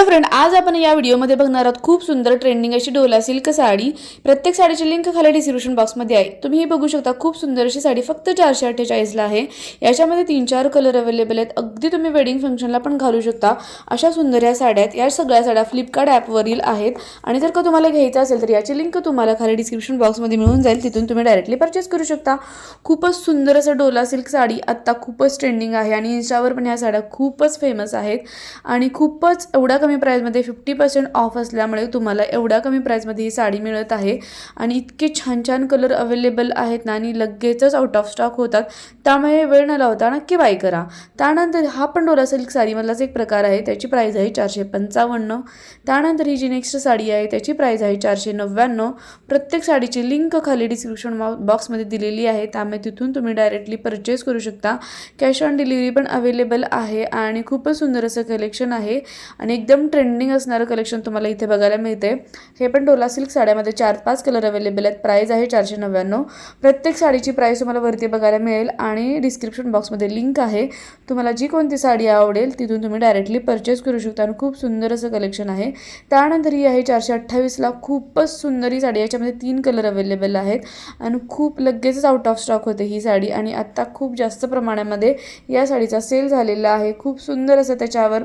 Hello friend, आज आपण या व्हिडिओमध्ये बघणार आहोत खूप सुंदर ट्रेंडिंग अशी डोला सिल्क साडी। प्रत्येक साडीची लिंक खाली डिस्क्रिप्शन बॉक्समध्ये आहे, तुम्ही ही बघू शकता। खूप सुंदर अशी साडी फक्त 448 ला आहे। याच्यामध्ये 3-4 कलर अवेलेबल आहेत, अगदी तुम्ही वेडिंग फंक्शनला पण घालू शकता अशा सुंदर या साड्या आहेत। या सगळ्या साड्या फ्लिपकार्ट ॲपवरील आहेत आणि जर का तुम्हाला घ्यायचं असेल तर याची लिंक तुम्हाला खाली डिस्क्रिप्शन बॉक्समध्ये मिळून जाईल, तिथून तुम्ही डायरेक्टली परचेस करू शकता। खूपच सुंदर असं डोला सिल्क साडी आता खूपच ट्रेंडिंग आहे आणि इंस्टावर पण ह्या साड्या खूपच फेमस आहेत आणि खूपच एवढा कमी प्राइसमध्ये 50% ऑफ असल्यामुळे तुम्हाला एवढ्या कमी प्राइसमध्ये ही साडी मिळत आहे आणि इतके छान छान कलर अवेलेबल आहेत ना आणि लगेचच आउट ऑफ स्टॉक होतात, त्यामुळे वेळ न लावता नक्की बाय करा। त्यानंतर हा पण डोला सिल्क साडीमधलाच एक प्रकार आहे, त्याची प्राइस आहे 455। त्यानंतर ही जी नेक्स्ट साडी आहे त्याची प्राइस आहे 499। प्रत्येक साडीची लिंक खाली डिस्क्रिप्शन बॉक्समध्ये दिलेली आहे, त्यामुळे तिथून तुम्ही डायरेक्टली परचेस करू शकता। कॅश ऑन डिलिव्हरी पण अवेलेबल आहे आणि खूपच सुंदर असं कलेक्शन आहे आणि एकदम ट्रेंडिंग असणारं कलेक्शन तुम्हाला इथे बघायला मिळते। हे पण डोला सिल्क साड्यामध्ये 4-5 कलर अवेलेबल आहेत, प्राइस आहे 499। प्रत्येक साडीची प्राइस तुम्हाला वरती बघायला मिळेल आणि डिस्क्रिप्शन बॉक्समध्ये लिंक आहे, तुम्हाला जी कोणती साडी आवडेल तिथून तुम्ही डायरेक्टली परचेस करू शकता आणि खूप सुंदर असं कलेक्शन आहे। त्यानंतर ही आहे 428 ला, खूपच सुंदर ही साडी, याच्यामध्ये 3 कलर अवेलेबल आहेत आणि खूप लगेचच आउट ऑफ स्टॉक होते ही साडी आणि आत्ता खूप जास्त प्रमाणामध्ये या साडीचा सेल झालेला आहे। खूप सुंदर असं त्याच्यावर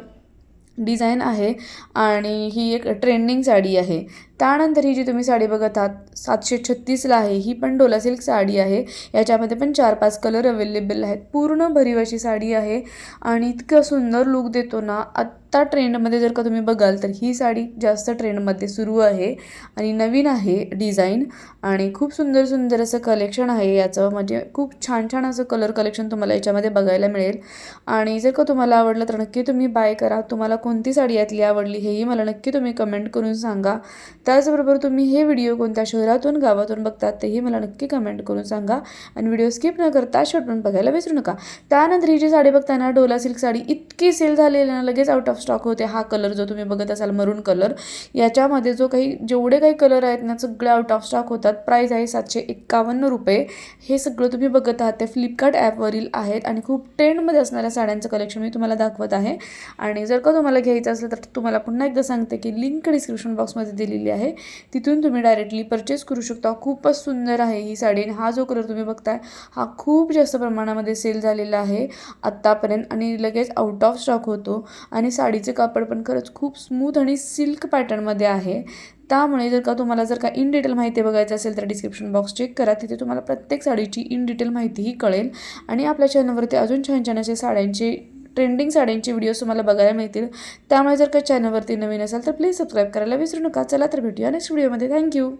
डिझाईन आहे आणि ही एक ट्रेंडिंग साडी आहे। त्यानंतर ही जी तुम्ही साडी बघत आहात 736 ला आहे, ही पण डोला सिल्क साडी आहे। याच्यामध्ये पण 4-5 कलर अवेलेबल आहेत, पूर्ण भरीव अशी साडी आहे आणि इतकं सुंदर लुक देतो ना। आत्ता ट्रेंडमध्ये जर का तुम्ही बघाल तर ही साडी जास्त ट्रेंडमध्ये सुरू आहे आणि नवीन आहे डिझाईन आणि खूप सुंदर सुंदर असं कलेक्शन आहे याचं, म्हणजे खूप छान छान असं कलर कलेक्शन तुम्हाला याच्यामध्ये बघायला मिळेल आणि जर का तुम्हाला आवडलं तर नक्की तुम्ही बाय करा। तुम्हाला कोणती साडी यातली आवडली हेही मला नक्की तुम्ही कमेंट करून सांगा। त्याचबरोबर तुम्ही हे व्हिडिओ कोणत्या शहरातून गावातून बघतात तेही मला नक्की कमेंट करून सांगा आणि व्हिडिओ स्किप न करता शेवटपर्यंत बघायला विसरू नका। त्यानंतर ही जी साडी बघताना डोला सिल्क साडी इतकी सेल झालेली ना, लगेच आउट ऑफ स्टॉक होते। हा कलर जो तुम्ही बघत असाल मरून कलर, याच्यामध्ये जेवढे काही कलर आहेत ना सगळे आउट ऑफ स्टॉक होतात। प्राइस आहे 751 रुपये। हे सगळं तुम्ही बघत आहात ते फ्लिपकार्ट ॲपवरील आहेत आणि खूप ट्रेंडमध्ये असणाऱ्या साड्यांचं कलेक्शन मी तुम्हाला दाखवत आहे आणि जर का तुम्हाला घ्यायचं असेल तर तुम्हाला पुन्हा एकदा सांगते की लिंक डिस्क्रिप्शन बॉक्समध्ये दिलेली आहे, तिथून तुम्ही डायरेक्टली परचेस करू शकता। खूपच सुंदर आहे ही साडी आणि हा जो कलर तुम्ही बघताय हा खूप जास्त प्रमाणामध्ये सेल झालेला आहे आत्तापर्यंत आणि लगेच आउट ऑफ स्टॉक होतो आणि साडीचे कापड पण खरंच खूप स्मूथ आणि सिल्क पॅटर्नमध्ये आहे। त्यामुळे जर का इन डिटेल माहिती बघायचं असेल तर डिस्क्रिप्शन बॉक्स चेक करा, तिथे तुम्हाला प्रत्येक साडीची इन डिटेल माहितीही कळेल आणि आपल्या चॅनलवरती अजून छान छान असे साड्यांचे ट्रेंडिंग साड्यांचे व्हिडिओज तुम्हाला बघायला मिळतील। त्यामुळे जर का चॅनलवरती नवीन असाल तर प्लीज सबस्क्राईब करायला विसरू नका। चला तर भेटूया नेक्स्ट व्हिडिओमध्ये। थँक्यू।